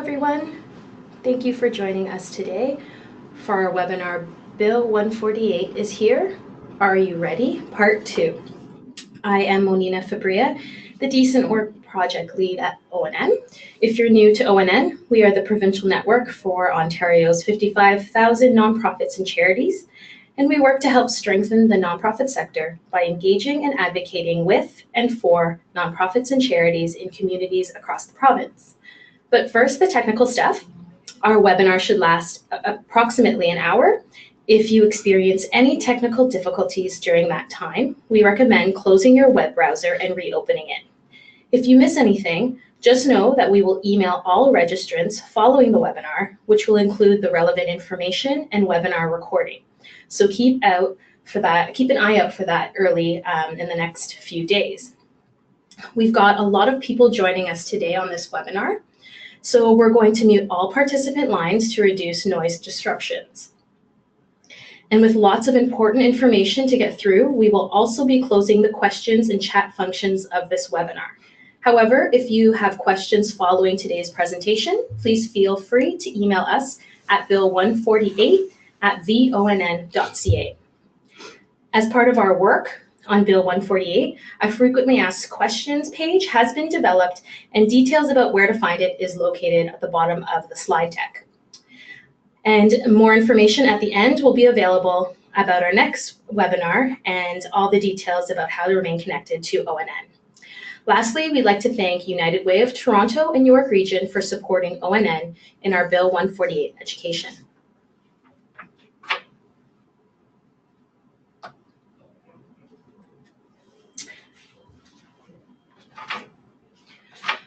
everyone. Thank you for joining us today for our webinar, Bill 148 is here. Are you ready? Part 2. I am Monina Fabria, the Decent Work Project Lead at ONN. If you're new to ONN, we are the provincial network for Ontario's 55,000 nonprofits and charities, and we work to help strengthen the nonprofit sector by engaging and advocating with and for nonprofits and charities in communities across the province. But first, the technical stuff. Our webinar should last approximately an hour. If you experience any technical difficulties during that time, we recommend closing your web browser and reopening it. If you miss anything, just know that we will email all registrants following the webinar, which will include the relevant information and webinar recording. So keep an eye out for that early in the next few days. We've got a lot of people joining us today on this webinar. So we're going to mute all participant lines to reduce noise disruptions. And with lots of important information to get through, we will also be closing the questions and chat functions of this webinar. However, if you have questions following today's presentation, please feel free to email us at bill148@vonn.ca. As part of our work on Bill 148, a frequently asked questions page has been developed, and details about where to find it is located at the bottom of the slide deck. And more information at the end will be available about our next webinar and all the details about how to remain connected to ONN. Lastly, we'd like to thank United Way of Toronto and York Region for supporting ONN in our Bill 148 education.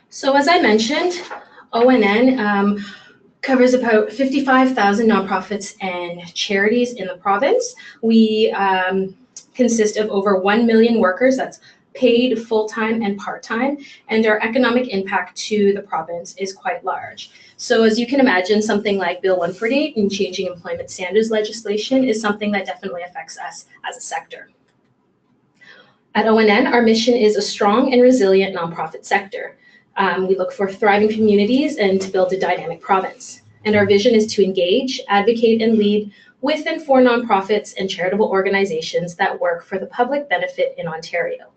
So as I mentioned, ONN covers about 55,000 nonprofits and charities in the province. We consist of over 1 million workers, that's paid, full-time, and part-time, and our economic impact to the province is quite large. So as you can imagine, something like Bill 148 and changing employment standards legislation is something that definitely affects us as a sector. At ONN, our mission is a strong and resilient nonprofit sector. We look for thriving communities and to build a dynamic province. And our vision is to engage, advocate, and lead with and for nonprofits and charitable organizations that work for the public benefit in Ontario.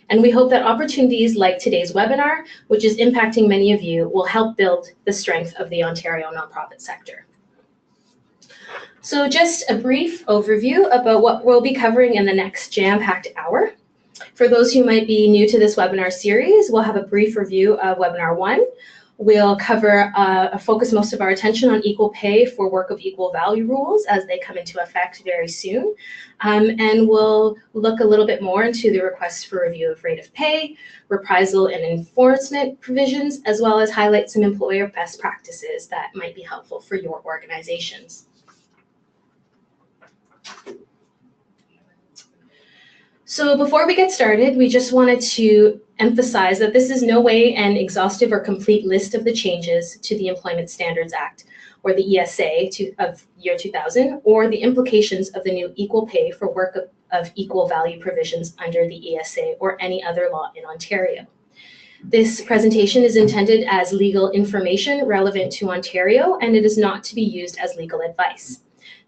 And we hope that opportunities like today's webinar, which is impacting many of you, will help build the strength of the Ontario nonprofit sector. So just a brief overview about what we'll be covering in the next jam-packed hour. For those who might be new to this webinar series, we'll have a brief review of webinar 1. We'll focus most of our attention on equal pay for work of equal value rules as they come into effect very soon. And we'll look a little bit more into the requests for review of rate of pay, reprisal and enforcement provisions, as well as highlight some employer best practices that might be helpful for your organizations. So before we get started, we just wanted to emphasize that this is no way an exhaustive or complete list of the changes to the Employment Standards Act or the ESA of year 2000, or the implications of the new equal pay for work of equal value provisions under the ESA or any other law in Ontario. This presentation is intended as legal information relevant to Ontario, and it is not to be used as legal advice.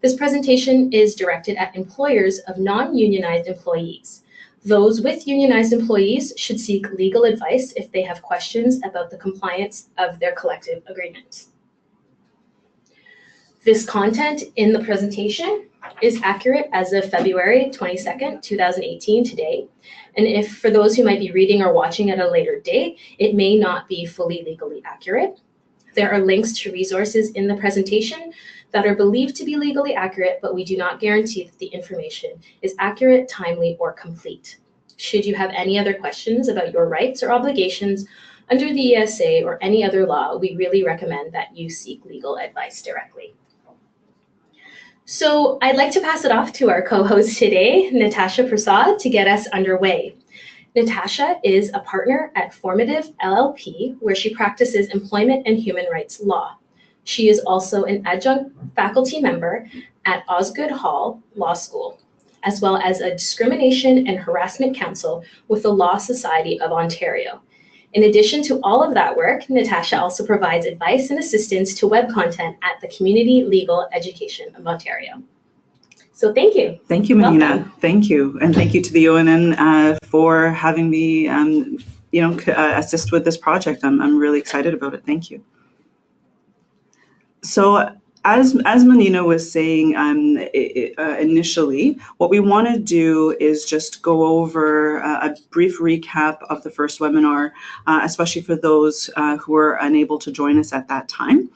This presentation is directed at employers of non-unionized employees. Those with unionized employees should seek legal advice if they have questions about the compliance of their collective agreements. This content in the presentation is accurate as of February 22nd, 2018 today. And if for those who might be reading or watching at a later date, it may not be fully legally accurate. There are links to resources in the presentation that are believed to be legally accurate, but we do not guarantee that the information is accurate, timely, or complete. Should you have any other questions about your rights or obligations under the ESA or any other law, we really recommend that you seek legal advice directly. So I'd like to pass it off to our co-host today, Natasha Prasad, to get us underway. Natasha is a partner at Formative LLP, where she practices employment and human rights law. She is also an adjunct faculty member at Osgoode Hall Law School, as well as a discrimination and harassment counsel with the Law Society of Ontario. In addition to all of that work, Natasha also provides advice and assistance to web content at the Community Legal Education of Ontario. So thank you. Thank you, Manina. Thank you. And thank you to the ONN for having me assist with this project. I'm really excited about it. Thank you. So as Manina was saying initially, what we want to do is just go over a brief recap of the first webinar, especially for those who were unable to join us at that time.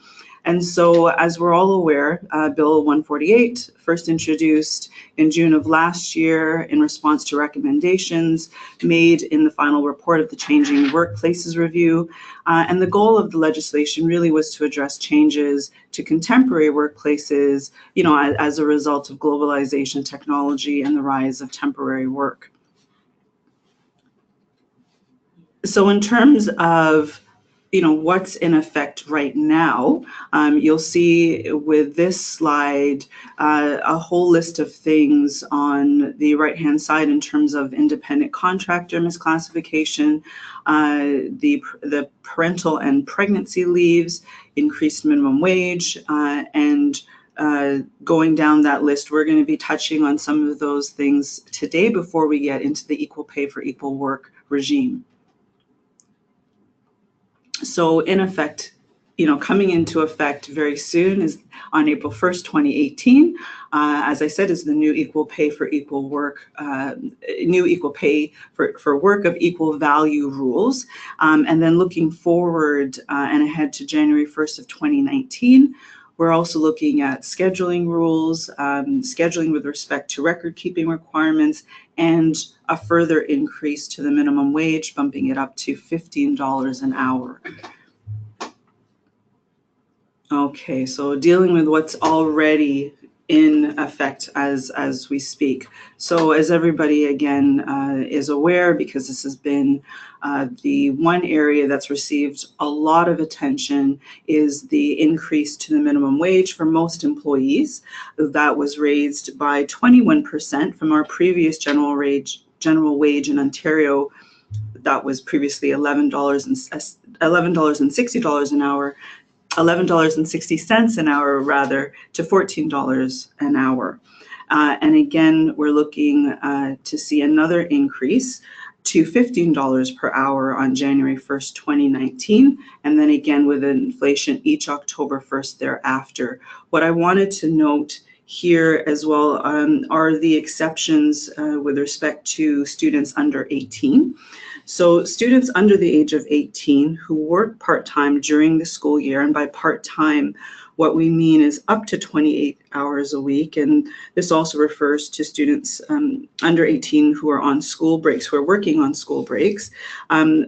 And so, as we're all aware, Bill 148, first introduced in June of last year in response to recommendations made in the final report of the Changing Workplaces Review. And the goal of the legislation really was to address changes to contemporary workplaces, as a result of globalization, technology, and the rise of temporary work. So in terms of what's in effect right now, you'll see with this slide a whole list of things on the right-hand side in terms of independent contractor misclassification, the parental and pregnancy leaves, increased minimum wage, and going down that list, we're going to be touching on some of those things today before we get into the equal pay for equal work regime. So in effect, coming into effect very soon is on April 1st, 2018. As I said, is the new equal pay for equal work, new equal pay for work of equal value rules. And then looking forward and ahead to January 1st of 2019, we're also looking at scheduling rules, scheduling with respect to record keeping requirements, and a further increase to the minimum wage, bumping it up to $15 an hour. Okay, so dealing with what's already in effect as we speak. So as everybody again is aware, because this has been the one area that's received a lot of attention, is the increase to the minimum wage for most employees. That was raised by 21% from our previous general wage in Ontario. That was previously $11.60 an hour. $11.60 an hour rather, to $14 an hour. And again, we're looking to see another increase to $15 per hour on January 1st, 2019, and then again with inflation each October 1st thereafter. What I wanted to note here as well are the exceptions with respect to students under 18. So students under the age of 18 who work part-time during the school year, and by part-time, what we mean is up to 28 hours a week, and this also refers to students under 18 who are on school breaks, who are working on school breaks.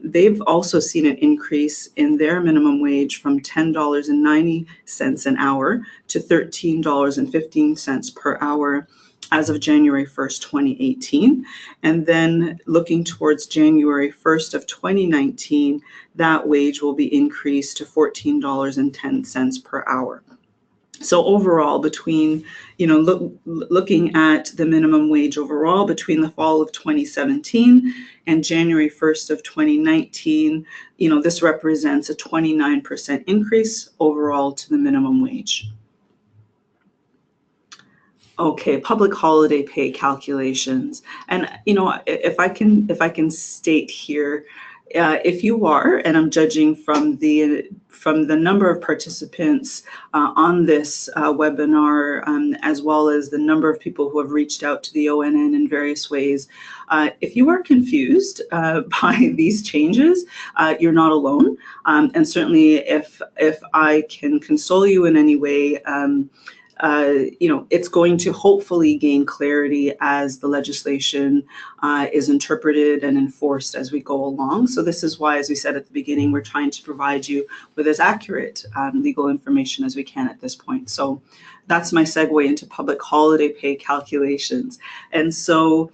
They've also seen an increase in their minimum wage from $10.90 an hour to $13.15 per hour as of January 1st, 2018. And then looking towards January 1st of 2019, that wage will be increased to $14.10 per hour. So overall, between, looking at the minimum wage overall between the fall of 2017 and January 1st of 2019, this represents a 29% increase overall to the minimum wage. Okay, public holiday pay calculations. And if I can state here, if you are, and I'm judging from the number of participants on this webinar, as well as the number of people who have reached out to the ONN in various ways, if you are confused by these changes, you're not alone. And certainly if I can console you in any way, it's going to hopefully gain clarity as the legislation is interpreted and enforced as we go along. So this is why, as we said at the beginning, we're trying to provide you with as accurate legal information as we can at this point. So that's my segue into public holiday pay calculations. And so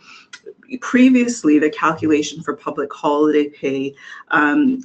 previously, the calculation for public holiday pay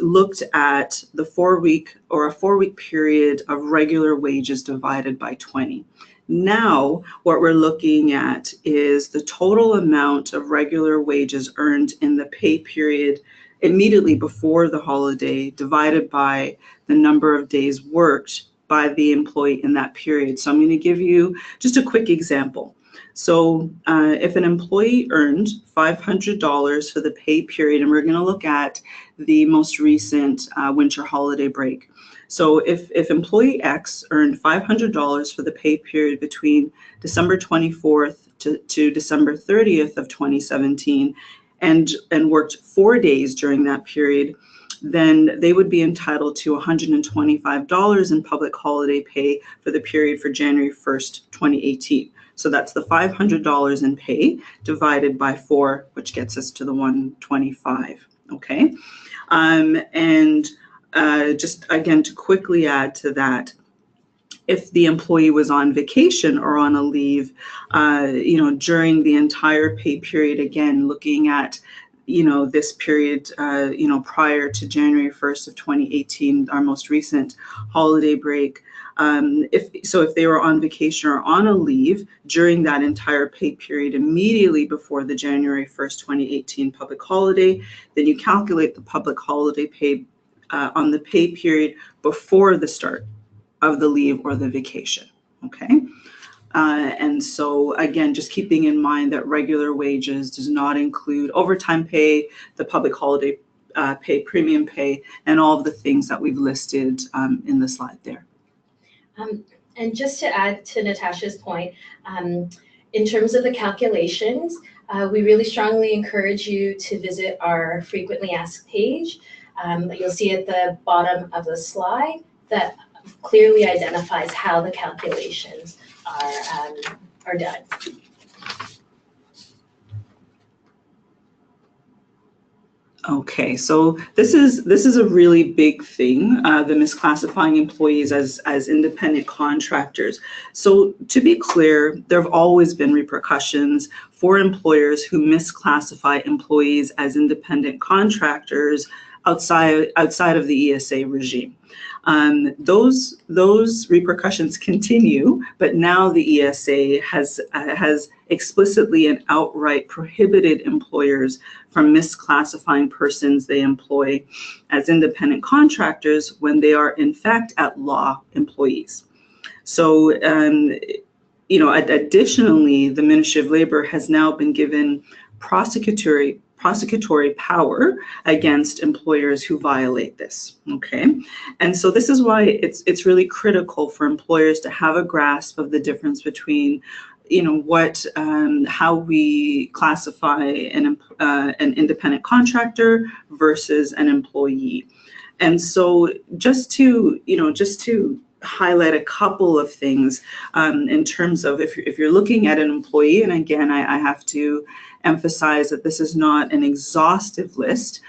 looked at the 4-week or a 4-week period of regular wages divided by 20. Now, what we're looking at is the total amount of regular wages earned in the pay period immediately before the holiday divided by the number of days worked by the employee in that period. So I'm going to give you just a quick example. So if an employee earned $500 for the pay period, and we're going to look at the most recent winter holiday break. So if employee X earned $500 for the pay period between December 24th to December 30th of 2017 and worked 4 days during that period, then they would be entitled to $125 in public holiday pay for the period for January 1st, 2018. So that's the $500 in pay divided by 4, which gets us to the 125. Okay, and just again to quickly add to that, if the employee was on vacation or on a leave, during the entire pay period, again looking at this period, prior to January 1st of 2018, our most recent holiday break. If they were on vacation or on a leave during that entire pay period immediately before the January 1st, 2018 public holiday, then you calculate the public holiday pay on the pay period before the start of the leave or the vacation, okay? And so again, just keeping in mind that regular wages does not include overtime pay, the public holiday pay, premium pay, and all of the things that we've listed in the slide there. And just to add to Natasha's point, in terms of the calculations, we really strongly encourage you to visit our frequently asked page. You'll see at the bottom of the slide that clearly identifies how the calculations are done. Okay, so this is a really big thing, the misclassifying employees as independent contractors. So to be clear, there have always been repercussions for employers who misclassify employees as independent contractors outside of the ESA regime. Those repercussions continue, but now the ESA has explicitly and outright prohibited employers from misclassifying persons they employ as independent contractors when they are in fact at law employees. So, additionally, the Ministry of Labor has now been given prosecutory power against employers who violate this, okay? And so this is why it's really critical for employers to have a grasp of the difference between how we classify an independent contractor versus an employee. And so just to highlight a couple of things in terms of if you're looking at an employee, and again, I have to emphasize that this is not an exhaustive list,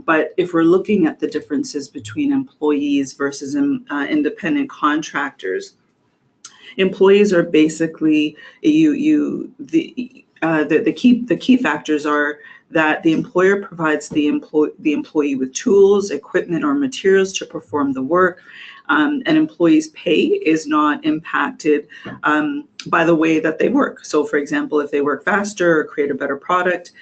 but if we're looking at the differences between employees versus independent contractors, employees are basically the key factors are that the employer provides the employee with tools, equipment, or materials to perform the work. An employee's pay is not impacted by the way that they work. So for example, if they work faster or create a better product,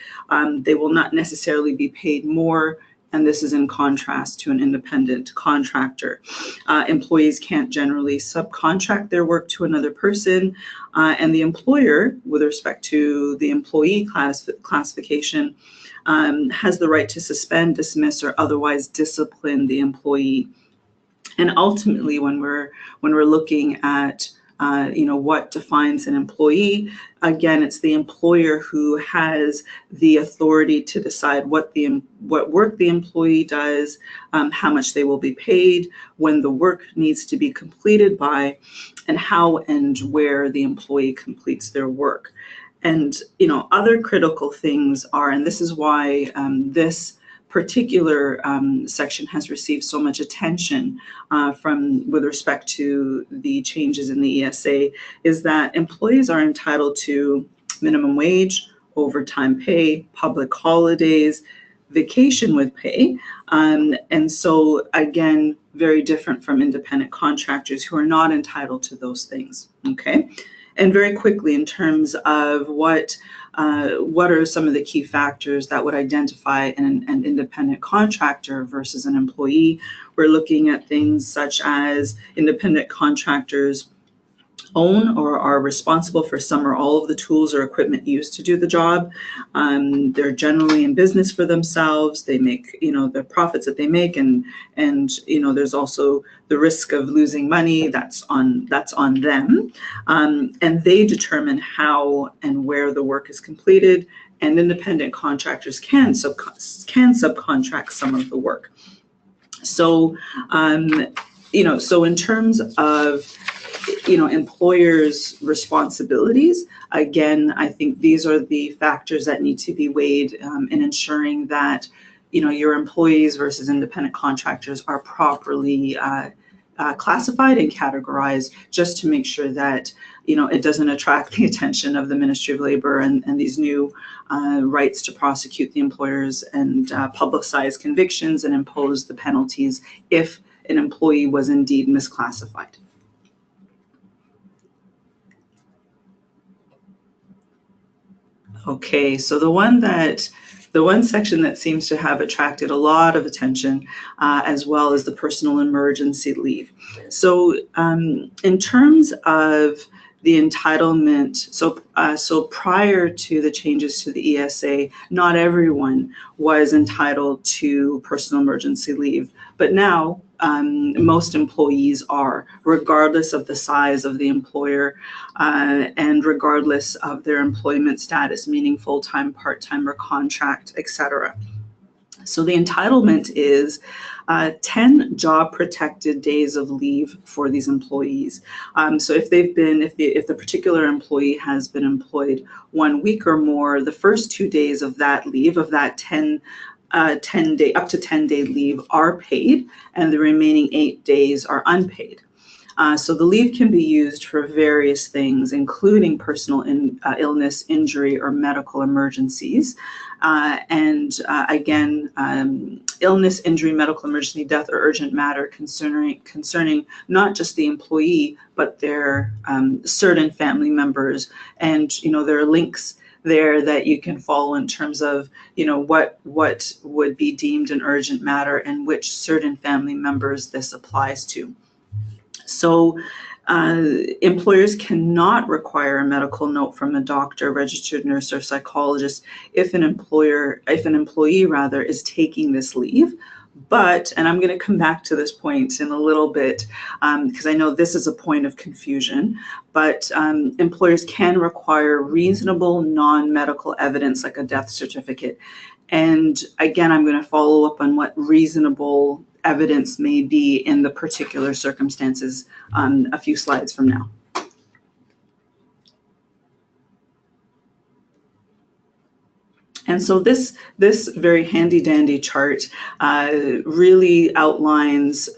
they will not necessarily be paid more, and this is in contrast to an independent contractor. Employees can't generally subcontract their work to another person, and the employer, with respect to the employee classification, has the right to suspend, dismiss, or otherwise discipline the employee. And ultimately, when we're looking at what defines an employee, again, it's the employer who has the authority to decide what work the employee does, how much they will be paid, when the work needs to be completed by, and how and where the employee completes their work. And other critical things are, and this is why this particular section has received so much attention with respect to the changes in the ESA, is that employees are entitled to minimum wage, overtime pay, public holidays, vacation with pay, and so again, very different from independent contractors who are not entitled to those things, okay? And very quickly, in terms of what what are some of the key factors that would identify an independent contractor versus an employee? We're looking at things such as independent contractors own or are responsible for some or all of the tools or equipment used to do the job. They're generally in business for themselves. They make, the profits that they make, and there's also the risk of losing money. That's on them, and they determine how and where the work is completed. And independent contractors can subcontract some of the work. So, so in terms of employers' responsibilities, again, I think these are the factors that need to be weighed in ensuring that, your employees versus independent contractors are properly classified and categorized, just to make sure that, it doesn't attract the attention of the Ministry of Labor and these new rights to prosecute the employers and publicize convictions and impose the penalties if an employee was indeed misclassified. Okay, so the one section that seems to have attracted a lot of attention, as well as the personal emergency leave. So in terms of the entitlement, so prior to the changes to the ESA, not everyone was entitled to personal emergency leave, but now most employees are, regardless of the size of the employer and regardless of their employment status, meaning full-time, part-time, or contract, etc. So the entitlement is 10 job-protected days of leave for these employees. So if the particular employee has been employed 1 week or more, the first 2 days of that leave, of that up to 10-day leave, are paid, and the remaining 8 days are unpaid. So the leave can be used for various things, including personal illness, injury, or medical emergencies. Again, illness, injury, medical emergency, death, or urgent matter concerning not just the employee, but their certain family members. And, there are links there that you can follow in terms of, what would be deemed an urgent matter and which certain family members this applies to. So employers cannot require a medical note from a doctor, registered nurse, or psychologist if an employee is taking this leave. But, and I'm going to come back to this point in a little bit, because I know this is a point of confusion, but employers can require reasonable non-medical evidence like a death certificate. And again, I'm going to follow up on what reasonable evidence may be in the particular circumstances a few slides from now. And so this very handy-dandy chart really outlines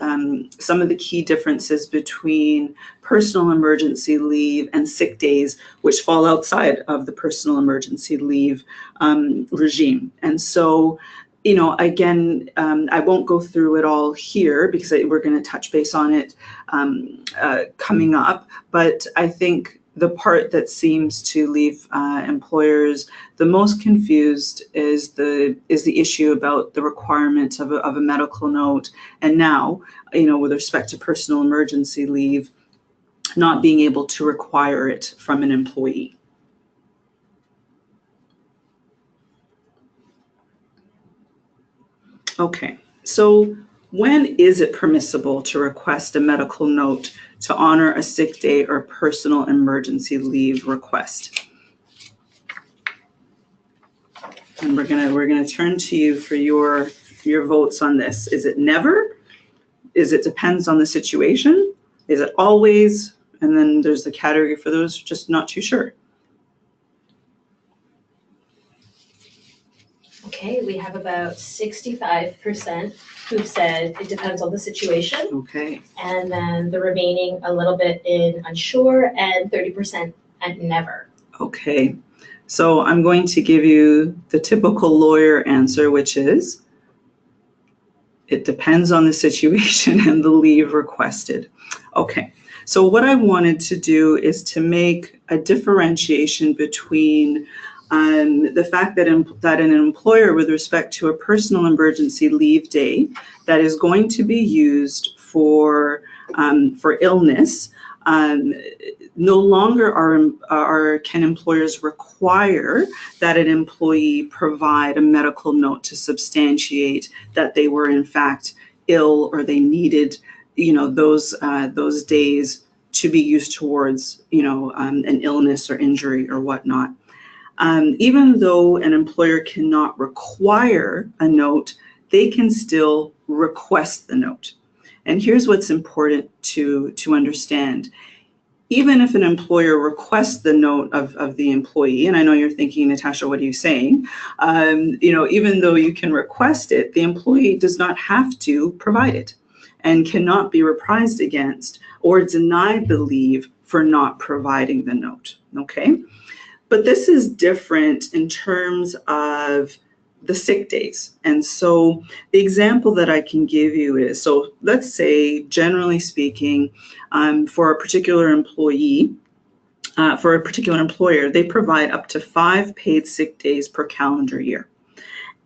some of the key differences between personal emergency leave and sick days, which fall outside of the personal emergency leave regime. And so, again, I won't go through it all here because we're going to touch base on it coming up, but I think the part that seems to leave employers the most confused is the issue about the requirement of a medical note, and now, with respect to personal emergency leave, not being able to require it from an employee. Okay, so when is it permissible to request a medical note to honor a sick day or personal emergency leave request? And we're gonna turn to you for your votes on this. Is it never? Is it depends on the situation? Is it always? And then there's the category for those just not too sure. Okay, we have about 65% who've said it depends on the situation. Okay. And then the remaining a little bit in unsure, and 30% at never. Okay, so I'm going to give you the typical lawyer answer, which is it depends on the situation and the leave requested. Okay, so what I wanted to do is to make a differentiation between The fact that an employer, with respect to a personal emergency leave day that is going to be used for illness, no longer can employers require that an employee provide a medical note to substantiate that they were in fact ill or they needed, those days to be used towards, an illness or injury or whatnot. Even though an employer cannot require a note, they can still request the note. And here's what's important to understand. Even if an employer requests the note of the employee, and I know you're thinking, Natasha, what are you saying? Even though you can request it, the employee does not have to provide it and cannot be reprised against or denied the leave for not providing the note, okay? But this is different in terms of the sick days. And so the example that I can give you is, so let's say, generally speaking, for a particular employee, for a particular employer, they provide up to 5 paid sick days per calendar year.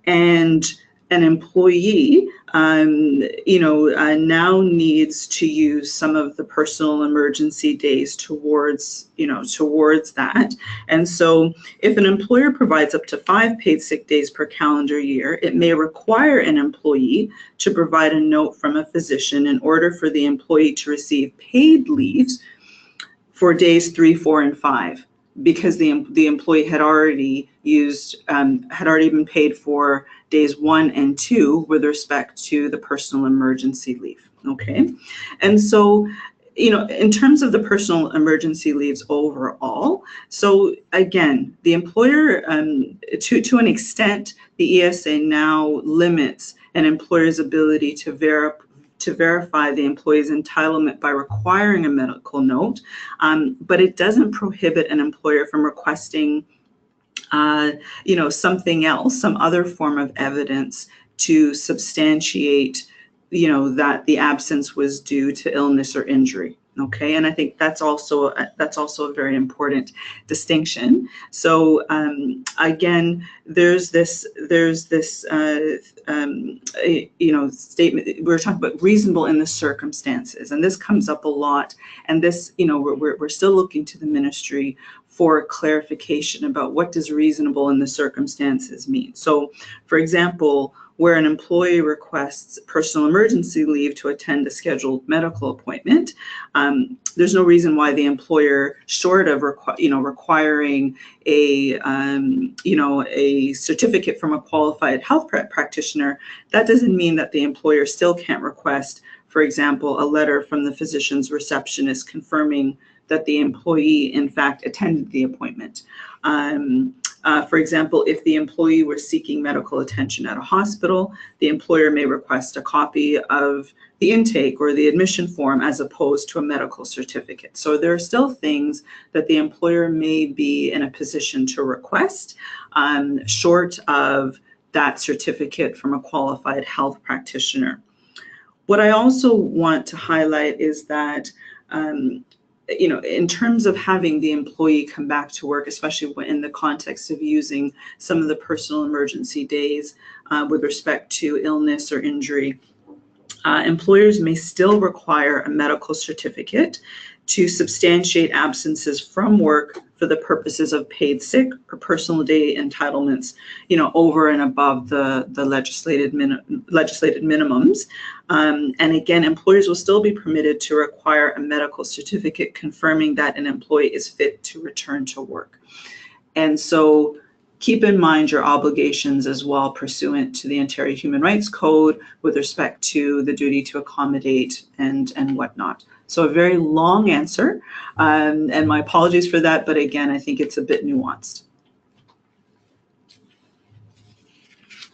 And an employee, now needs to use some of the personal emergency days towards that. And so if an employer provides up to 5 paid sick days per calendar year, it may require an employee to provide a note from a physician in order for the employee to receive paid leaves for days 3, 4, and 5, because the employee had already been paid for days 1 and 2 with respect to the personal emergency leave. Okay, and so in terms of the personal emergency leaves overall, so again, the employer, to an extent, the ESA now limits an employer's ability to verify the employee's entitlement by requiring a medical note, but it doesn't prohibit an employer from requesting something else, some other form of evidence to substantiate, that the absence was due to illness or injury. Okay, and I think that's also a very important distinction. So again, there's this statement. We're talking about reasonable in the circumstances, and this comes up a lot. And this, we're still looking to the ministry for clarification about what does reasonable in the circumstances mean. So, for example, where an employee requests personal emergency leave to attend a scheduled medical appointment, there's no reason why the employer, short of requiring a certificate from a qualified health practitioner, that doesn't mean that the employer still can't request, for example, a letter from the physician's receptionist confirming that the employee in fact attended the appointment. For example, if the employee were seeking medical attention at a hospital, the employer may request a copy of the intake or the admission form as opposed to a medical certificate. So there are still things that the employer may be in a position to request, short of that certificate from a qualified health practitioner. What I also want to highlight is that in terms of having the employee come back to work, especially in the context of using some of the personal emergency days with respect to illness or injury, employers may still require a medical certificate to substantiate absences from work for the purposes of paid sick or personal day entitlements, over and above the legislated minimums. And again, employers will still be permitted to require a medical certificate confirming that an employee is fit to return to work. And so keep in mind your obligations as well pursuant to the Ontario Human Rights Code with respect to the duty to accommodate and whatnot. So a very long answer, and my apologies for that, but again, I think it's a bit nuanced.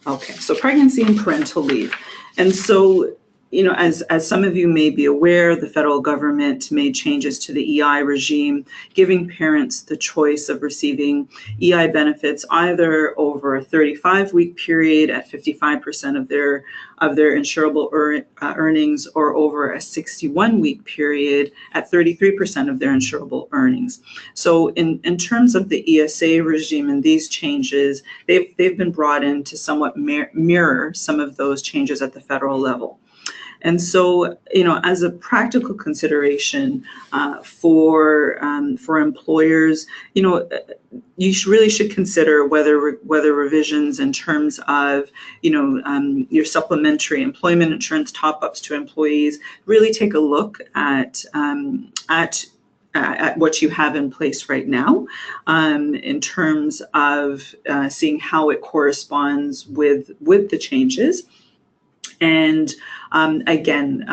Okay, so pregnancy and parental leave. And so as some of you may be aware, the federal government made changes to the EI regime, giving parents the choice of receiving EI benefits either over a 35-week period at 55% of their insurable earnings, or over a 61-week period at 33% of their insurable earnings. So in terms of the ESA regime and these changes, they've been brought in to somewhat mirror some of those changes at the federal level. And so, as a practical consideration for employers, you really should consider whether revisions in terms of, your supplementary employment insurance top-ups to employees, really take a look at what you have in place right now, in terms of seeing how it corresponds with the changes. And again,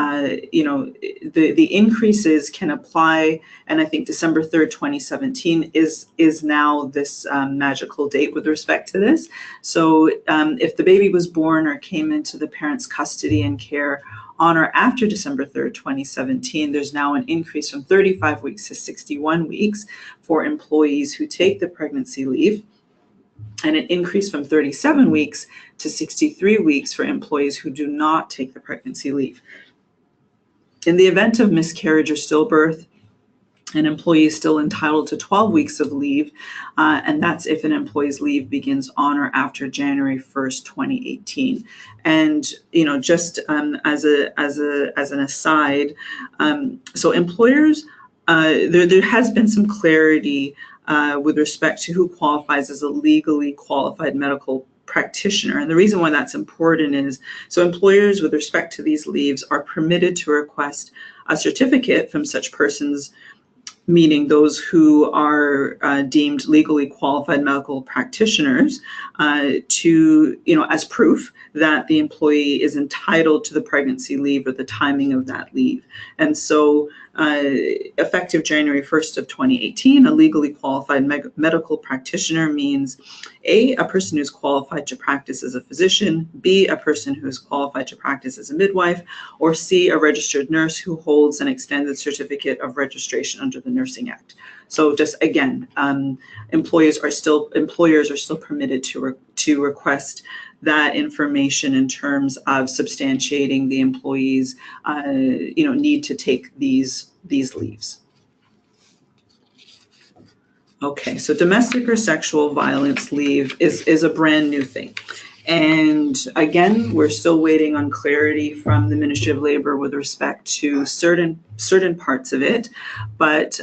the increases can apply, and I think December 3rd, 2017 is now this magical date with respect to this. So if the baby was born or came into the parent's custody and care on or after December 3rd, 2017, there's now an increase from 35 weeks to 61 weeks for employees who take the pregnancy leave, and an increase from 37 weeks to 63 weeks for employees who do not take the pregnancy leave. In the event of miscarriage or stillbirth, an employee is still entitled to 12 weeks of leave, and that's if an employee's leave begins on or after January 1st, 2018. And just as an aside, so employers, there has been some clarity with respect to who qualifies as a legally qualified medical practitioner. And the reason why that's important is, so employers with respect to these leaves are permitted to request a certificate from such persons, meaning those who are deemed legally qualified medical practitioners, to, as proof that the employee is entitled to the pregnancy leave or the timing of that leave. And so effective January 1st of 2018, a legally qualified medical practitioner means A, a person who's qualified to practice as a physician, B, a person who's qualified to practice as a midwife, or C, a registered nurse who holds an extended certificate of registration under the Nursing Act. So just again, employers are still permitted to request that information in terms of substantiating the employee's need to take these leaves. Okay, so domestic or sexual violence leave is a brand new thing. And again, we're still waiting on clarity from the Ministry of Labor with respect to certain parts of it. But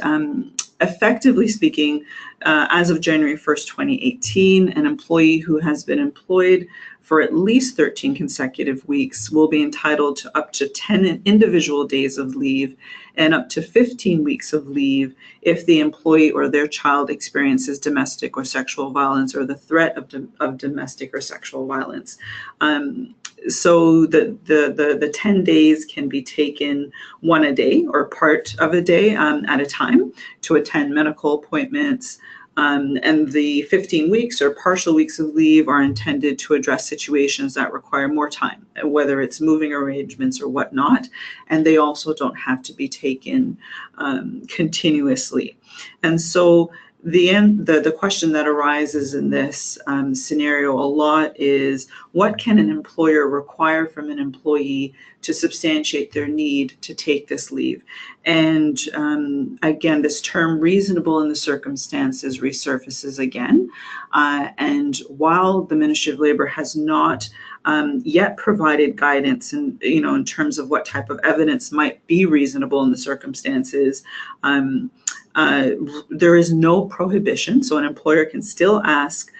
effectively speaking, as of January 1st, 2018, an employee who has been employed for at least 13 consecutive weeks will be entitled to up to 10 individual days of leave and up to 15 weeks of leave if the employee or their child experiences domestic or sexual violence or the threat of domestic or sexual violence. So the 10 days can be taken one a day or part of a day at a time to attend medical appointments. And the 15 weeks or partial weeks of leave are intended to address situations that require more time, whether it's moving arrangements or whatnot. And they also don't have to be taken continuously. And so the question that arises in this scenario a lot is, what can an employer require from an employee to substantiate their need to take this leave? And again, this term reasonable in the circumstances resurfaces again. And while the Ministry of Labor has not yet provided guidance in terms of what type of evidence might be reasonable in the circumstances, there is no prohibition. So an employer can still ask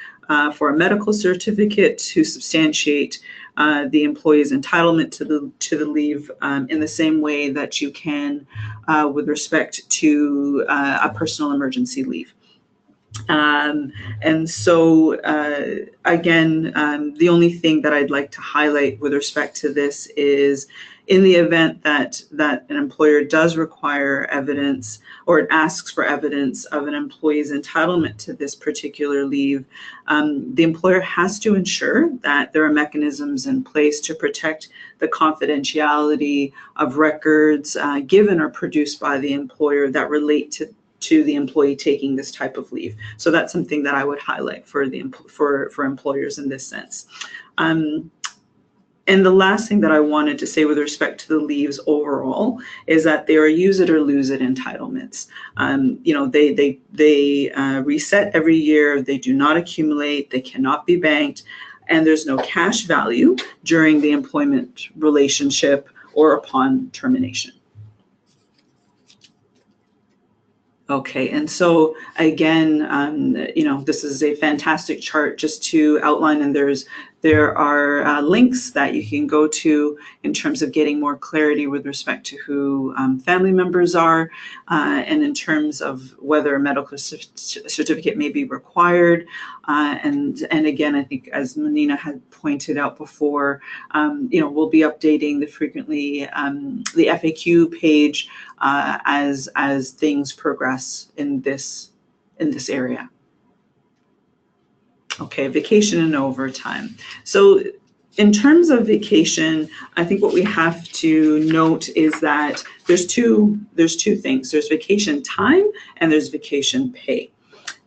for a medical certificate to substantiate the employee's entitlement to the leave in the same way that you can with respect to a personal emergency leave. And so again, the only thing that I'd like to highlight with respect to this is, In the event that an employer does require evidence or asks for evidence of an employee's entitlement to this particular leave, the employer has to ensure that there are mechanisms in place to protect the confidentiality of records given or produced by the employer that relate to the employee taking this type of leave. So that's something that I would highlight for employers in this sense. And the last thing that I wanted to say with respect to the leaves overall is that they are use it or lose it entitlements. They reset every year. They do not accumulate. They cannot be banked, and there's no cash value during the employment relationship or upon termination. Okay, and so again, this is a fantastic chart just to outline, and there are links that you can go to in terms of getting more clarity with respect to who family members are, and in terms of whether a medical certificate may be required. And again, I think as Menina had pointed out before, we'll be updating the the FAQ page as things progress in this area. Okay, vacation and overtime. So in terms of vacation, I think what we have to note is that there's two things. There's vacation time and there's vacation pay.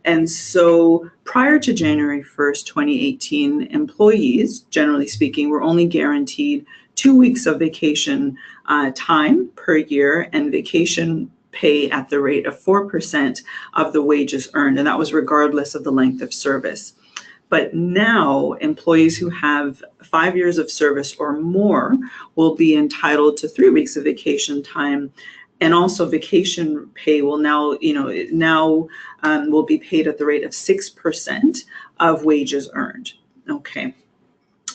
And so prior to January 1st, 2018, employees, generally speaking, were only guaranteed 2 weeks of vacation time per year and vacation pay at the rate of 4% of the wages earned. And that was regardless of the length of service. But now employees who have 5 years of service or more will be entitled to 3 weeks of vacation time. And also vacation pay will now will be paid at the rate of 6% of wages earned. Okay.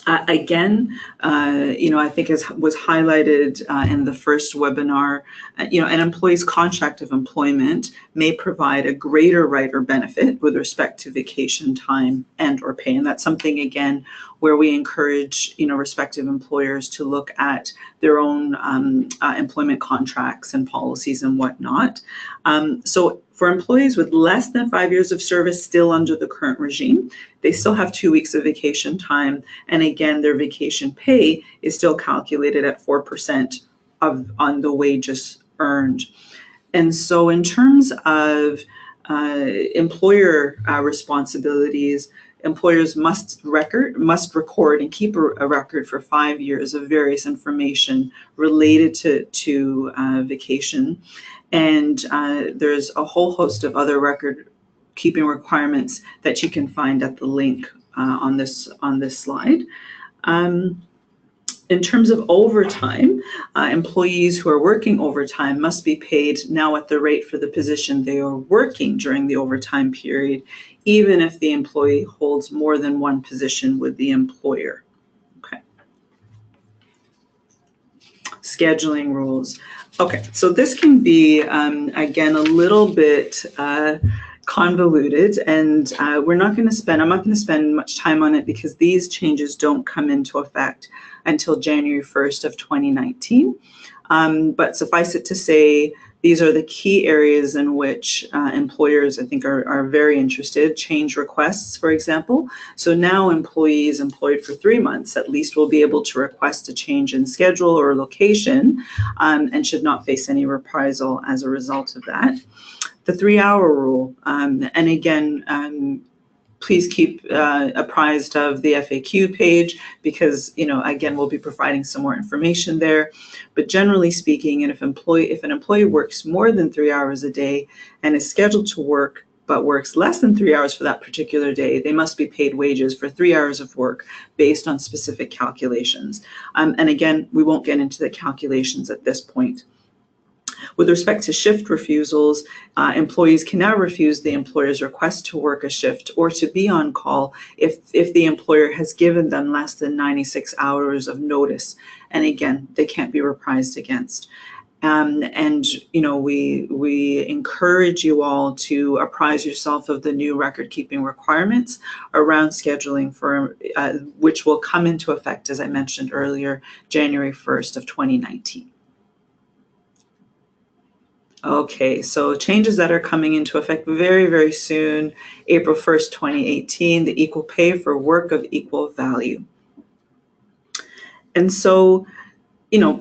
Again, I think as was highlighted in the first webinar, an employee's contract of employment may provide a greater right or benefit with respect to vacation time and or pay. And that's something, again, where we encourage, respective employers to look at their own employment contracts and policies and whatnot. So for employees with less than 5 years of service still under the current regime, they still have 2 weeks of vacation time. And again, their vacation pay is still calculated at 4% on the wages earned. And so in terms of employer responsibilities, employers must record and keep a record for 5 years of various information related to vacation. And there's a whole host of other record keeping requirements that you can find at the link on this slide. In terms of overtime, employees who are working overtime must be paid now at the rate for the position they are working during the overtime period, even if the employee holds more than one position with the employer. Okay. Scheduling rules. Okay, so this can be, again, a little bit convoluted, and I'm not going to spend much time on it because these changes don't come into effect until January 1st of 2019. But suffice it to say, these are the key areas in which employers, I think, are very interested. Change requests, for example. So now employees employed for 3 months at least will be able to request a change in schedule or location and should not face any reprisal as a result of that. The 3-hour rule, and again, please keep apprised of the FAQ page because, again, we'll be providing some more information there. But generally speaking, if an employee works more than 3 hours a day and is scheduled to work but works less than 3 hours for that particular day, they must be paid wages for 3 hours of work based on specific calculations. And again, we won't get into the calculations at this point. With respect to shift refusals, employees can now refuse the employer's request to work a shift or to be on call if the employer has given them less than 96 hours of notice. And again, they can't be reprised against. And we encourage you all to apprise yourself of the new record keeping requirements around scheduling for which will come into effect, as I mentioned earlier, January 1st of 2019. Okay, so changes that are coming into effect very, very soon, April 1st, 2018, the equal pay for work of equal value. And so,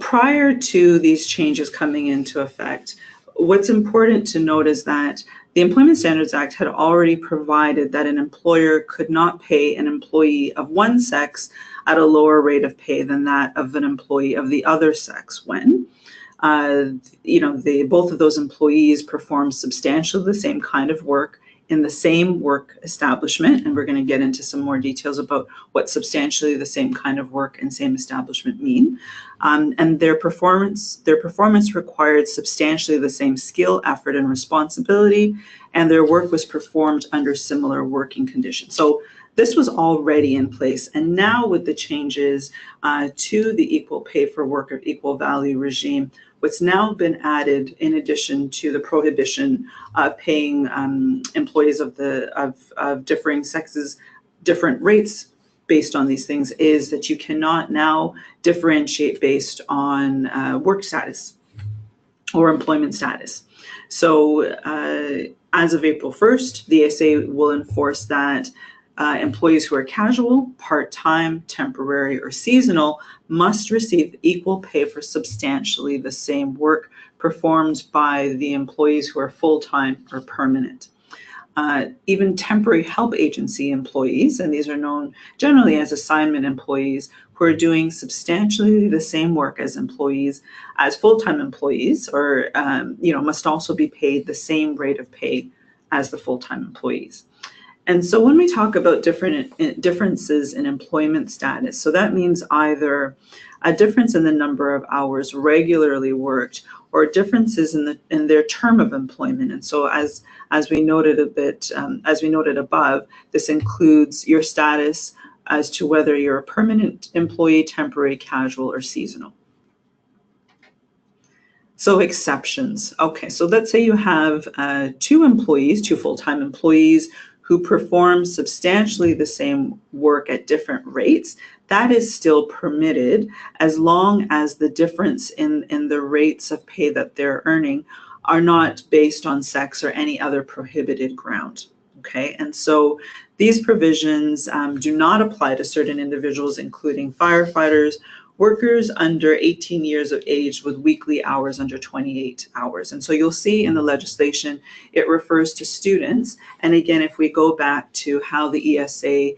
prior to these changes coming into effect, what's important to note is that the Employment Standards Act had already provided that an employer could not pay an employee of one sex at a lower rate of pay than that of an employee of the other sex when both of those employees perform substantially the same kind of work in the same work establishment. And we're going to get into some more details about what substantially the same kind of work and same establishment mean. And their performance required substantially the same skill, effort, and responsibility, and their work was performed under similar working conditions. So this was already in place. And now with the changes to the equal pay for work of equal value regime, what's now been added, in addition to the prohibition of paying employees of differing sexes different rates based on these things, is that you cannot now differentiate based on work status or employment status. So as of April 1st, the ASA will enforce that employees who are casual, part-time, temporary, or seasonal must receive equal pay for substantially the same work performed by the employees who are full-time or permanent. Even temporary help agency employees, and these are known generally as assignment employees, who are doing substantially the same work as full-time employees, or must also be paid the same rate of pay as the full-time employees. And so when we talk about differences in employment status, so that means either a difference in the number of hours regularly worked or differences in their term of employment. And so as we noted above, this includes your status as to whether you're a permanent employee, temporary, casual, or seasonal. So exceptions. Okay, so let's say you have two full-time employees who perform substantially the same work at different rates. That is still permitted as long as the difference in the rates of pay that they're earning are not based on sex or any other prohibited ground. Okay, and so these provisions do not apply to certain individuals, including firefighters, workers under 18 years of age with weekly hours under 28 hours. And so you'll see in the legislation, it refers to students. And again, if we go back to how the ESA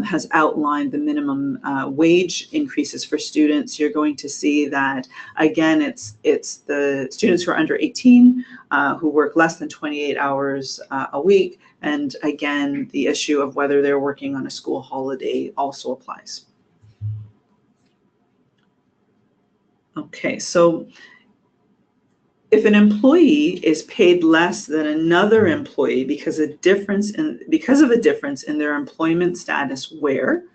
has outlined the minimum wage increases for students, you're going to see that, again, it's the students who are under 18 who work less than 28 hours a week. And again, the issue of whether they're working on a school holiday also applies. Okay, so if an employee is paid less than another employee because of a difference in their employment status where,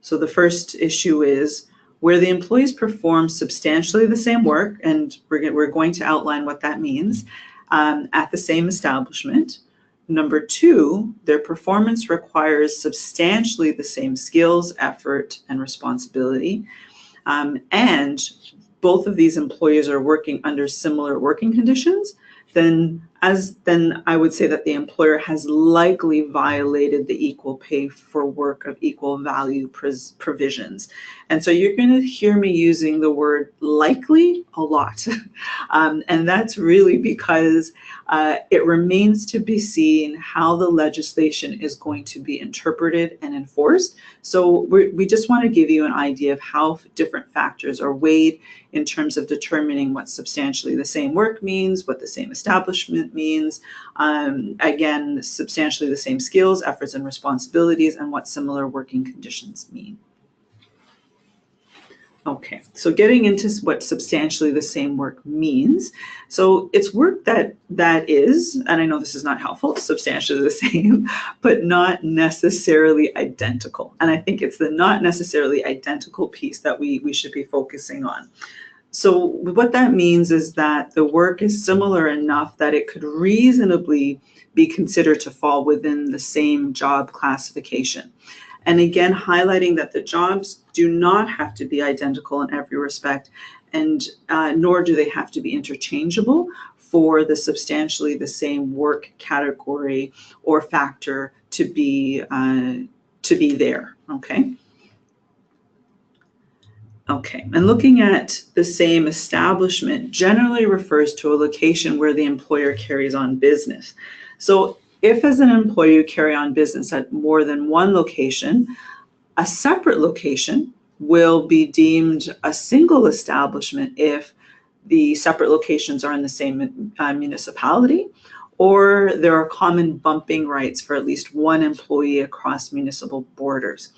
so the first issue is where the employees perform substantially the same work, and we're going to outline what that means, at the same establishment. Number two, their performance requires substantially the same skills, effort, and responsibility, and both of these employees are working under similar working conditions, then I would say that the employer has likely violated the equal pay for work of equal value provisions. And so you're going to hear me using the word likely a lot. And that's really because it remains to be seen how the legislation is going to be interpreted and enforced. So we just want to give you an idea of how different factors are weighed in terms of determining what substantially the same work means, what the same establishment means, again, substantially the same skills, efforts, and responsibilities, and what similar working conditions mean. Okay, so getting into what substantially the same work means. So it's work that is, and I know this is not helpful, substantially the same, but not necessarily identical. And I think it's the not necessarily identical piece that we should be focusing on. So what that means is that the work is similar enough that it could reasonably be considered to fall within the same job classification. And again, highlighting that the jobs do not have to be identical in every respect, and nor do they have to be interchangeable for the substantially the same work category or factor to be there. Okay. Okay, and looking at the same establishment generally refers to a location where the employer carries on business. So if as an employer you carry on business at more than one location, a separate location will be deemed a single establishment if the separate locations are in the same municipality, or there are common bumping rights for at least one employee across municipal borders.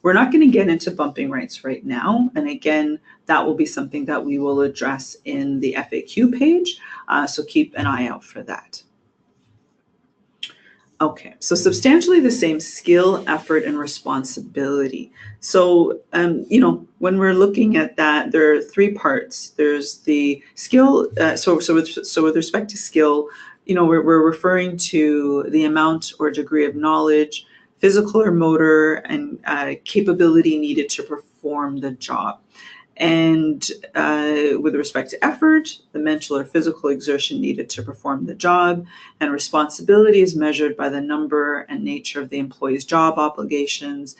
We're not going to get into bumping rights right now. And again, that will be something that we will address in the FAQ page. So keep an eye out for that. Okay, so substantially the same skill, effort, and responsibility. So, when we're looking at that, there are three parts. There's the skill. So with respect to skill, we're referring to the amount or degree of knowledge, physical or motor, and capability needed to perform the job. And with respect to effort, the mental or physical exertion needed to perform the job, and responsibility is measured by the number and nature of the employee's job obligations,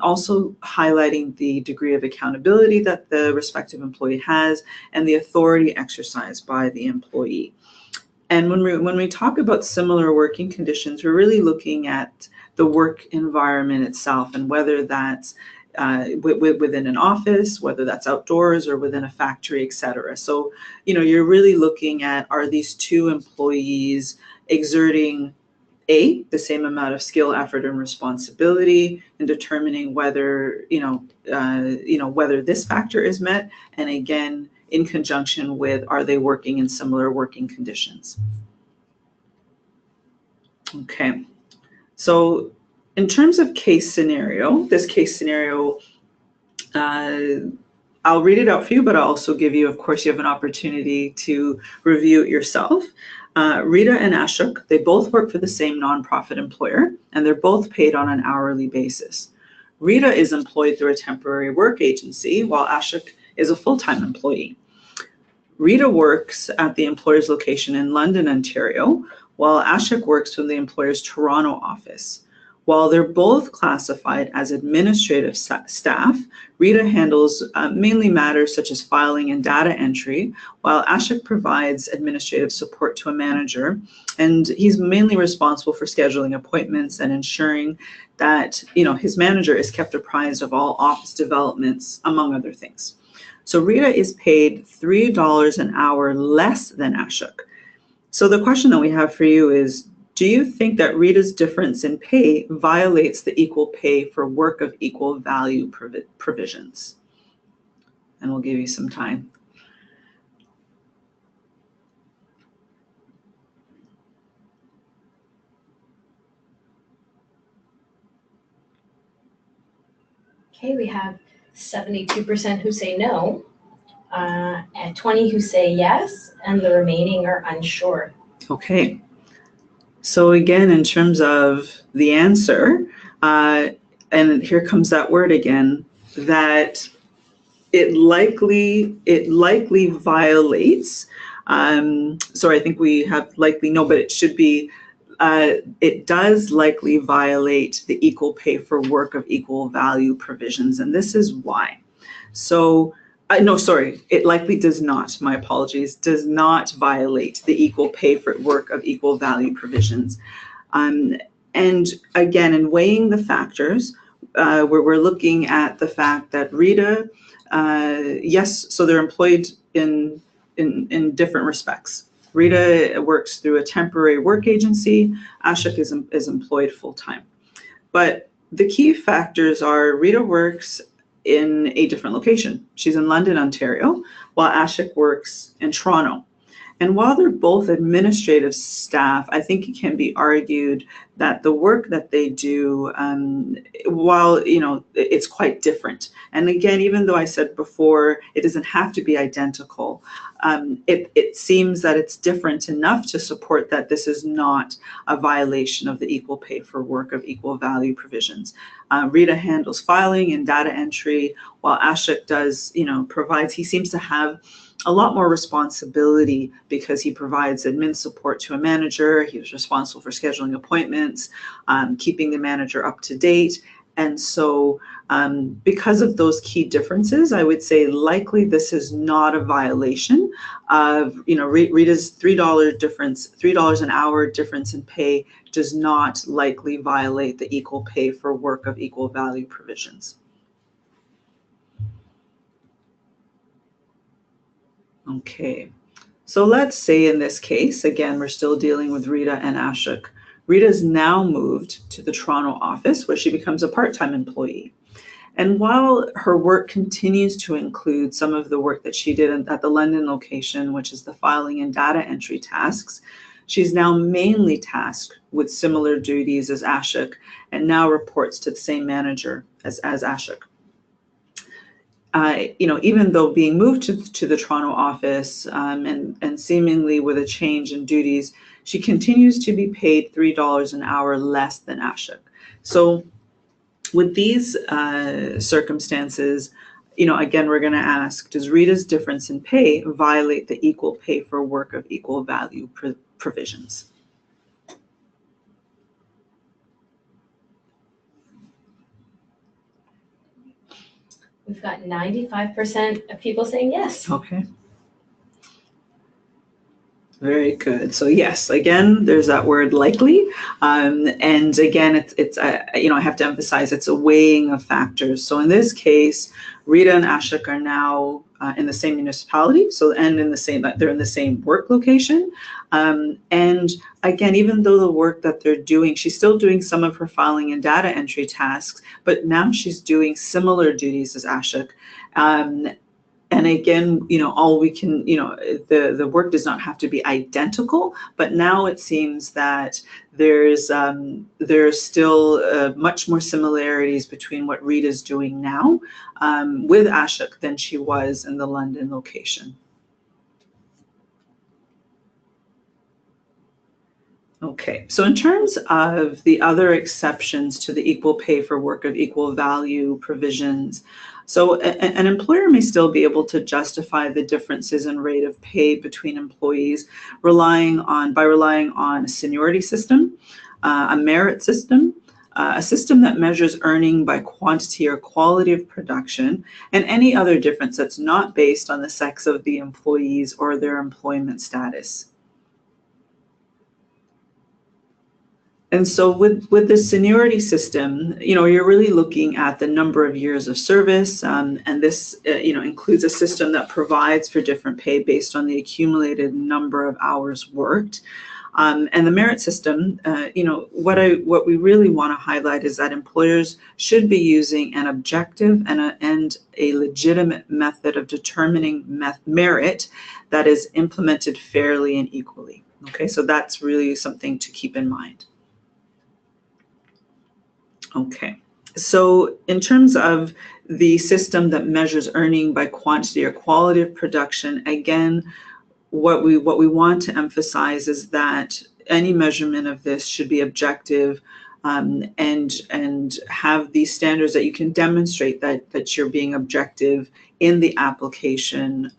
also highlighting the degree of accountability that the respective employee has and the authority exercised by the employee. And when we talk about similar working conditions, we're really looking at the work environment itself and whether that's within an office, whether that's outdoors or within a factory, et cetera. So, you're really looking at, are these two employees exerting the same amount of skill, effort, and responsibility in determining whether, whether this factor is met, and again, in conjunction with, are they working in similar working conditions? Okay, so in terms of case scenario, this case scenario, I'll read it out for you, but I'll also give you, of course, you have an opportunity to review it yourself. Rita and Ashok, they both work for the same nonprofit employer, and they're both paid on an hourly basis. Rita is employed through a temporary work agency, while Ashok is a full-time employee. Rita works at the employer's location in London, Ontario, while Ashok works from the employer's Toronto office. While they're both classified as administrative staff, Rita handles mainly matters such as filing and data entry, while Ashok provides administrative support to a manager, and he's mainly responsible for scheduling appointments and ensuring that his manager is kept apprised of all office developments, among other things. So Rita is paid $3 an hour less than Ashok. So the question that we have for you is, do you think that Rita's difference in pay violates the equal pay for work of equal value provisions? And we'll give you some time. Okay, we have 72% who say no, and 20 who say yes, and the remaining are unsure. Okay. So again, in terms of the answer, and here comes that word again, that it likely violates. Sorry, I think we have likely no, but it should be. It does likely violate the equal pay for work of equal value provisions, and this is why. So. No, sorry, it likely does not, my apologies, does not violate the equal pay for work of equal value provisions. And again, in weighing the factors, we're looking at the fact that Rita, yes, so they're employed in different respects. Rita works through a temporary work agency, Ashok is employed full-time. But the key factors are Rita works in a different location. She's in London, Ontario, while Ashok works in Toronto. And while they're both administrative staff, I think it can be argued that the work that they do, while it's quite different. And again, even though I said before it doesn't have to be identical, it seems that it's different enough to support that this is not a violation of the equal pay for work of equal value provisions. Rita handles filing and data entry, while Ashok does, provides. He seems to have a lot more responsibility because he provides admin support to a manager. He was responsible for scheduling appointments, keeping the manager up to date. And so because of those key differences, I would say likely this is not a violation of, Rita's $3 difference, $3 an hour difference in pay does not likely violate the equal pay for work of equal value provisions. Okay, so let's say in this case, again, we're still dealing with Rita and Ashok. Rita's now moved to the Toronto office where she becomes a part-time employee. And while her work continues to include some of the work that she did at the London location, which is the filing and data entry tasks, she's now mainly tasked with similar duties as Ashok and now reports to the same manager as Ashok. Even though being moved to the Toronto office and seemingly with a change in duties, she continues to be paid $3 an hour less than Ashok. So with these circumstances, again, we're going to ask, does Rita's difference in pay violate the equal pay for work of equal value provisions? We've got 95% of people saying yes. Okay. Very good. So yes, again, there's that word likely. And again, it's I have to emphasize it's a weighing of factors. So in this case, Rita and Ashok are now in the same municipality. They're in the same work location. And again, even though the work that they're doing, she's still doing some of her filing and data entry tasks, but now she's doing similar duties as Ashok. And again, all we can, the work does not have to be identical, but now it seems that there's still much more similarities between what Rita's doing now with Ashok than she was in the London location. Okay, so in terms of the other exceptions to the equal pay for work of equal value provisions, so an employer may still be able to justify the differences in rate of pay between employees by relying on a seniority system, a merit system, a system that measures earning by quantity or quality of production, and any other difference that's not based on the sex of the employees or their employment status. And so with the seniority system, you're really looking at the number of years of service, and this includes a system that provides for different pay based on the accumulated number of hours worked. And the merit system, what we really want to highlight is that employers should be using an objective and a legitimate method of determining merit that is implemented fairly and equally. Okay, so that's really something to keep in mind. Okay, so in terms of the system that measures earning by quantity or quality of production, again, what we want to emphasize is that any measurement of this should be objective and have these standards that you can demonstrate that you're being objective in the application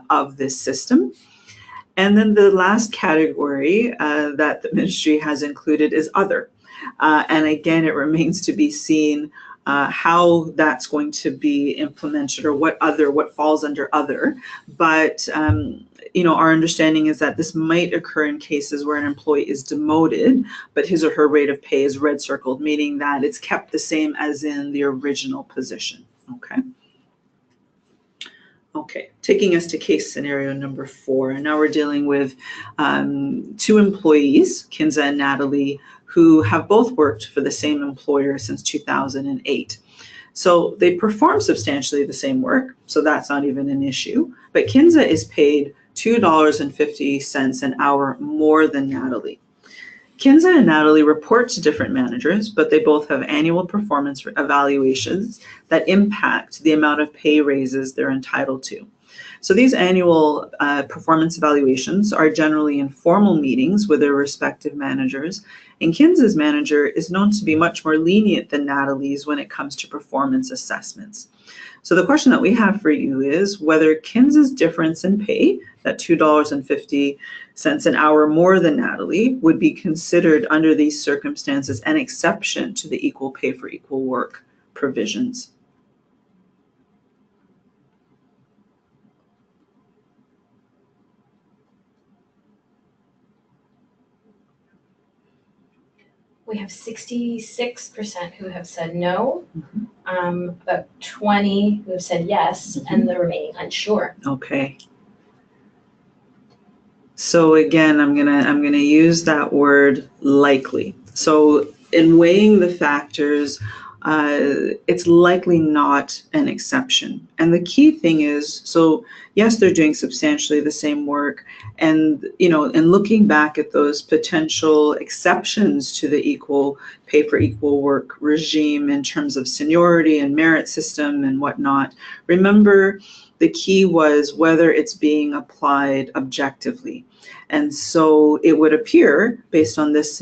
of this system. And then the last category that the ministry has included is other. And again, it remains to be seen how that's going to be implemented or what falls under other. But our understanding is that this might occur in cases where an employee is demoted, but his or her rate of pay is red circled, meaning that it's kept the same as in the original position. Okay, taking us to case scenario number 4. And now we're dealing with 2 employees, Kinza and Natalie, who have both worked for the same employer since 2008. So they perform substantially the same work, so that's not even an issue. But Kinza is paid $2.50 an hour more than Natalie. Kinza and Natalie report to different managers, but they both have annual performance evaluations that impact the amount of pay raises they're entitled to. So these annual performance evaluations are generally informal meetings with their respective managers, and Kinza's manager is known to be much more lenient than Natalie's when it comes to performance assessments. So the question that we have for you is whether Kinza's difference in pay, that $2.50 an hour more than Natalie, would be considered under these circumstances an exception to the equal pay for equal work provisions. We have 66% who have said no, about 20 who have said yes, and the remaining unsure. Okay. So again, I'm gonna use that word likely. So in weighing the factors, it's likely not an exception. And the key thing is, so yes, they're doing substantially the same work, and and looking back at those potential exceptions to the equal pay for equal work regime in terms of seniority and merit system and whatnot, remember the key was whether it's being applied objectively. And so it would appear, based on this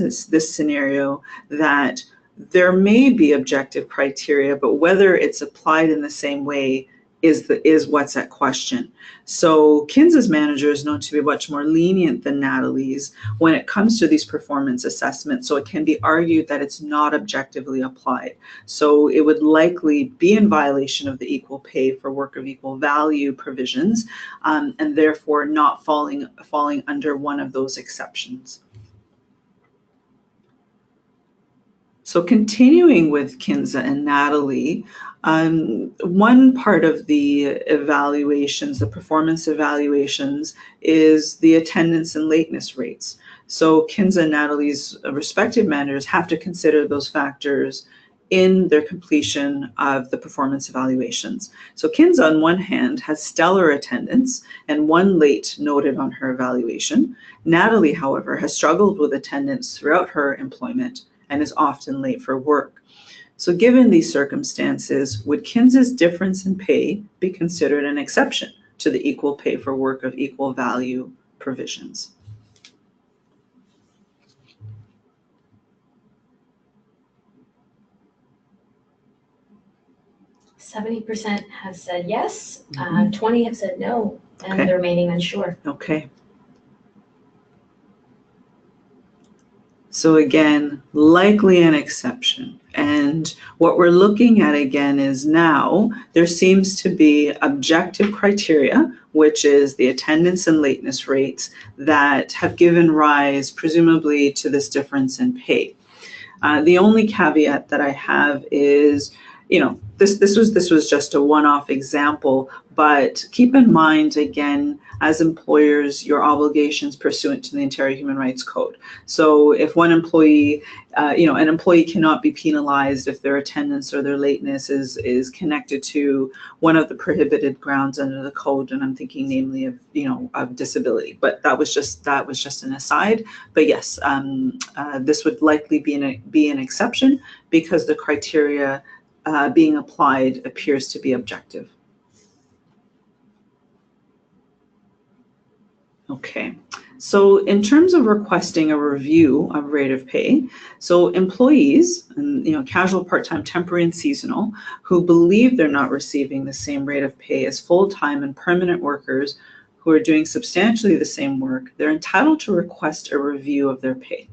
scenario, that there may be objective criteria, but whether it's applied in the same way is what's at question. So Kinza's manager is known to be much more lenient than Natalie's when it comes to these performance assessments. So it can be argued that it's not objectively applied. So it would likely be in violation of the equal pay for work of equal value provisions, and therefore not falling under one of those exceptions. So continuing with Kinza and Natalie, one part of the evaluations, the performance evaluations, is the attendance and lateness rates. So Kinza and Natalie's respective managers have to consider those factors in their completion of the performance evaluations. So Kinza, on one hand, has stellar attendance and one late noted on her evaluation. Natalie, however, has struggled with attendance throughout her employment and is often late for work. So given these circumstances, would Kinza's difference in pay be considered an exception to the equal pay for work of equal value provisions? %70 have said yes, 20 have said no, and Okay. the remaining unsure. Okay. So again, likely an exception. And what we're looking at again is now there seems to be objective criteria, which is the attendance and lateness rates, that have given rise presumably to this difference in pay. The only caveat that I have is, this was just a one-off example, but keep in mind, again, as employers, your obligations pursuant to the Ontario Human Rights Code. So if one employee, an employee cannot be penalized if their attendance or their lateness is connected to one of the prohibited grounds under the code, and I'm thinking namely of disability. But that was just an aside. But yes, this would likely be an exception because the criteria being applied appears to be objective. Okay, so in terms of requesting a review of rate of pay, so employees, and casual, part-time, temporary, and seasonal, who believe they're not receiving the same rate of pay as full-time and permanent workers who are doing substantially the same work, they're entitled to request a review of their pay.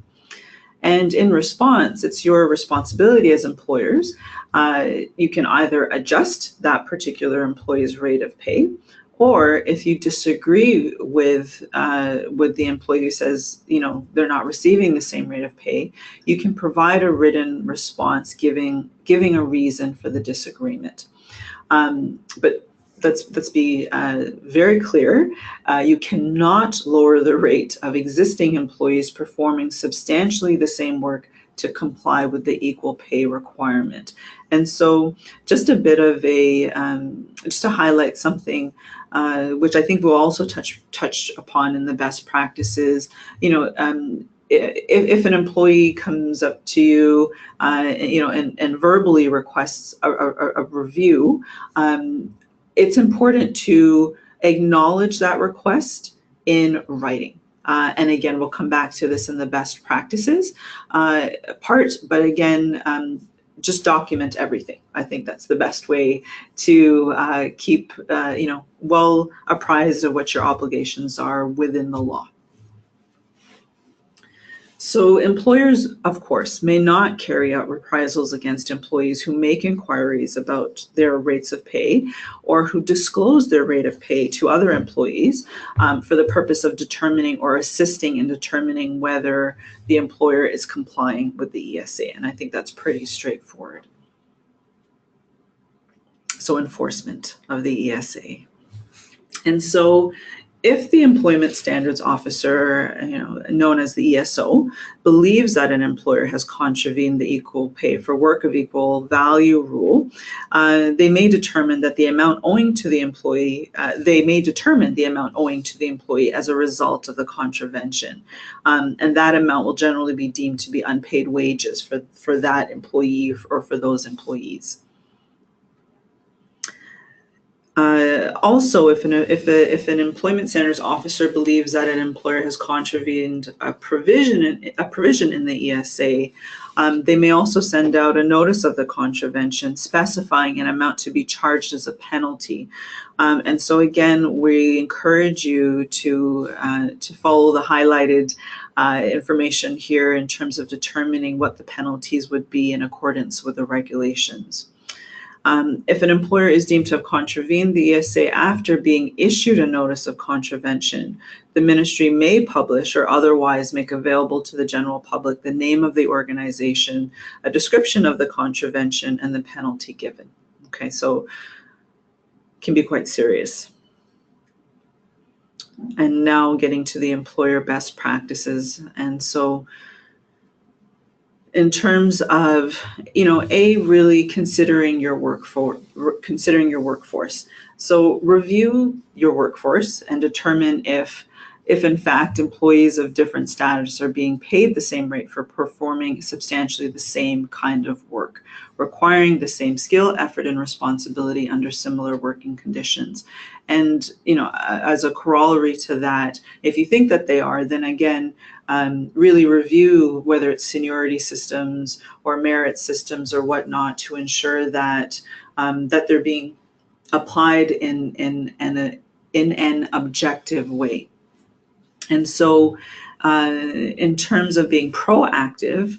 And in response, it's your responsibility as employers. You can either adjust that particular employee's rate of pay, or if you disagree with the employee who says they're not receiving the same rate of pay, you can provide a written response giving a reason for the disagreement. But let's be very clear. You cannot lower the rate of existing employees performing substantially the same work to comply with the equal pay requirement. And so just a bit of a, just to highlight something which I think we'll also touch upon in the best practices, if an employee comes up to you, and verbally requests a review, it's important to acknowledge that request in writing. And again, we'll come back to this in the best practices part, but again, just document everything. I think that's the best way to keep, well apprised of what your obligations are within the law. So employers, of course, may not carry out reprisals against employees who make inquiries about their rates of pay or who disclose their rate of pay to other employees for the purpose of determining or assisting in determining whether the employer is complying with the ESA. And I think that's pretty straightforward. So enforcement of the ESA. And so if the Employment Standards Officer, known as the ESO, believes that an employer has contravened the equal pay for work of equal value rule, they may determine that the amount owing to the employee, as a result of the contravention. And that amount will generally be deemed to be unpaid wages for that employee or for those employees. Also, if an Employment Standards Officer believes that an employer has contravened a provision in the ESA, they may also send out a notice of the contravention specifying an amount to be charged as a penalty. And so again, we encourage you to follow the highlighted information here in terms of determining what the penalties would be in accordance with the regulations. If an employer is deemed to have contravened the ESA after being issued a notice of contravention, the ministry may publish or otherwise make available to the general public the name of the organization, a description of the contravention, and the penalty given. Okay, so it can be quite serious. And now getting to the employer best practices. And so in terms of, really considering your workforce. So review your workforce and determine if in fact employees of different status are being paid the same rate for performing substantially the same kind of work, requiring the same skill, effort, and responsibility under similar working conditions. And, as a corollary to that, if you think that they are, then again, really review whether it's seniority systems or merit systems or whatnot to ensure that that they're being applied in an objective way. And so in terms of being proactive,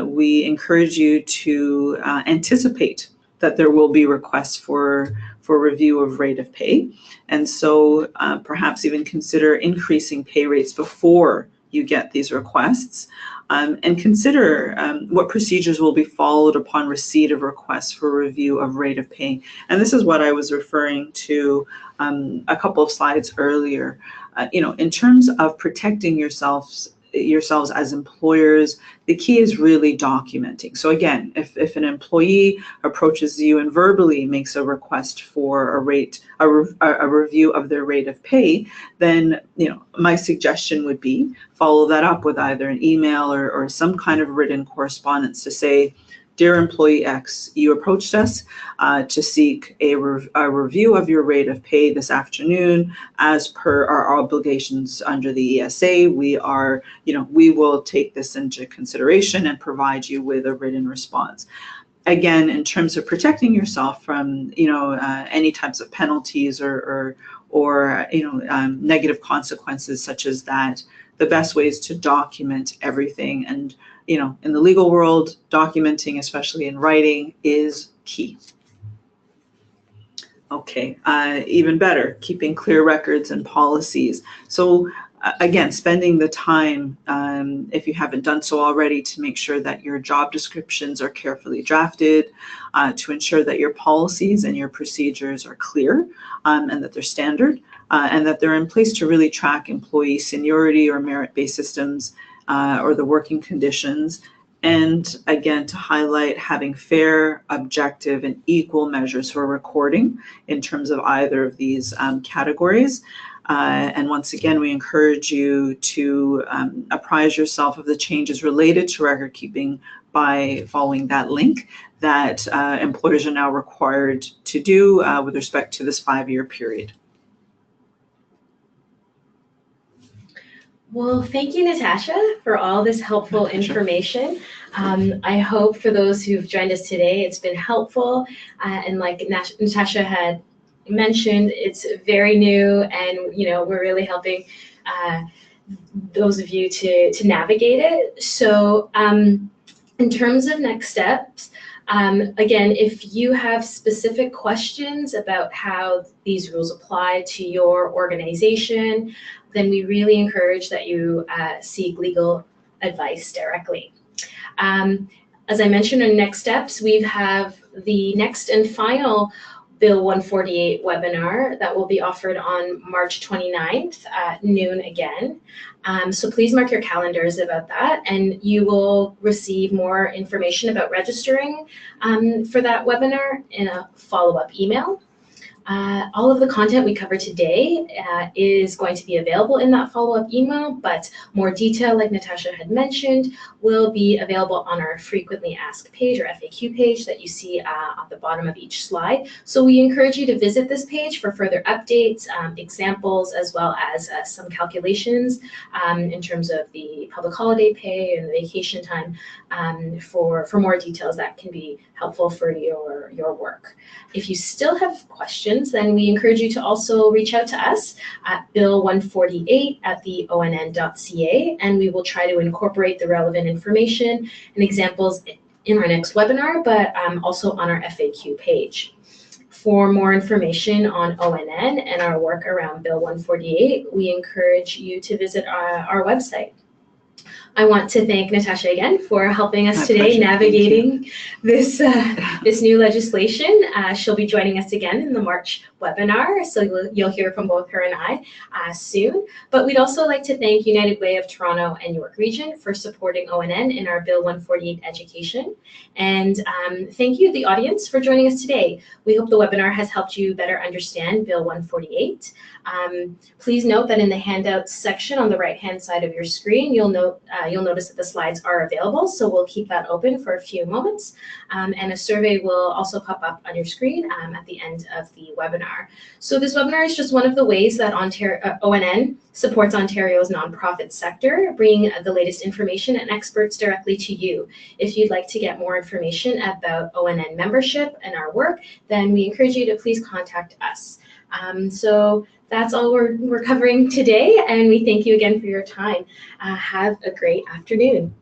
we encourage you to anticipate that there will be requests for review of rate of pay. And so perhaps even consider increasing pay rates before you get these requests, and consider what procedures will be followed upon receipt of requests for review of rate of pay. And this is what I was referring to a couple of slides earlier. In terms of protecting yourselves as employers, the key is really documenting. So again, if an employee approaches you and verbally makes a request for a review of their rate of pay, then my suggestion would be follow that up with either an email or some kind of written correspondence to say, "Dear employee X, you approached us to seek a review of your rate of pay this afternoon. As per our obligations under the ESA, we will take this into consideration and provide you with a written response." Again, in terms of protecting yourself from any types of penalties or negative consequences such as that, the best way is to document everything. And in the legal world, documenting, especially in writing, is key. Okay, even better, keeping clear records and policies. So again, spending the time, if you haven't done so already, to make sure that your job descriptions are carefully drafted, to ensure that your policies and your procedures are clear and that they're standard, and that they're in place to really track employee seniority or merit-based systems or the working conditions, And again, to highlight having fair, objective, and equal measures for recording in terms of either of these categories. And once again, we encourage you to apprise yourself of the changes related to record keeping by following that link that employers are now required to do with respect to this 5-year period. Well, thank you, Natasha, for all this helpful information. I hope for those who've joined us today, it's been helpful. And like Natasha had mentioned, it's very new, and we're really helping those of you to navigate it. So in terms of next steps, again, if you have specific questions about how these rules apply to your organization, then we really encourage that you seek legal advice directly. As I mentioned in next steps, we have the next and final Bill 148 webinar that will be offered on March 29th at noon again. So please mark your calendars about that, and you will receive more information about registering for that webinar in a follow-up email. All of the content we cover today is going to be available in that follow-up email, but more detail, like Natasha had mentioned, will be available on our frequently asked page, or FAQ page, that you see at the bottom of each slide. So we encourage you to visit this page for further updates, examples, as well as some calculations in terms of the public holiday pay and the vacation time for more details that can be helpful for your work. If you still have questions, then we encourage you to also reach out to us at bill148@theonn.ca, and we will try to incorporate the relevant information and examples in our next webinar, but also on our FAQ page. For more information on ONN and our work around Bill 148, we encourage you to visit our website. I want to thank Natasha again for helping us today navigating this new legislation. She'll be joining us again in the March webinar, so you'll hear from both her and I soon. But we'd also like to thank United Way of Toronto and York Region for supporting ONN in our Bill 148 education. And thank you, the audience, for joining us today. We hope the webinar has helped you better understand Bill 148. Please note that in the handouts section on the right-hand side of your screen, you'll notice that the slides are available, so we'll keep that open for a few moments. And a survey will also pop up on your screen at the end of the webinar. So this webinar is just one of the ways that ONN supports Ontario's nonprofit sector, bringing the latest information and experts directly to you. If you'd like to get more information about ONN membership and our work, then we encourage you to please contact us. So that's all we're covering today, and we thank you again for your time. Have a great afternoon.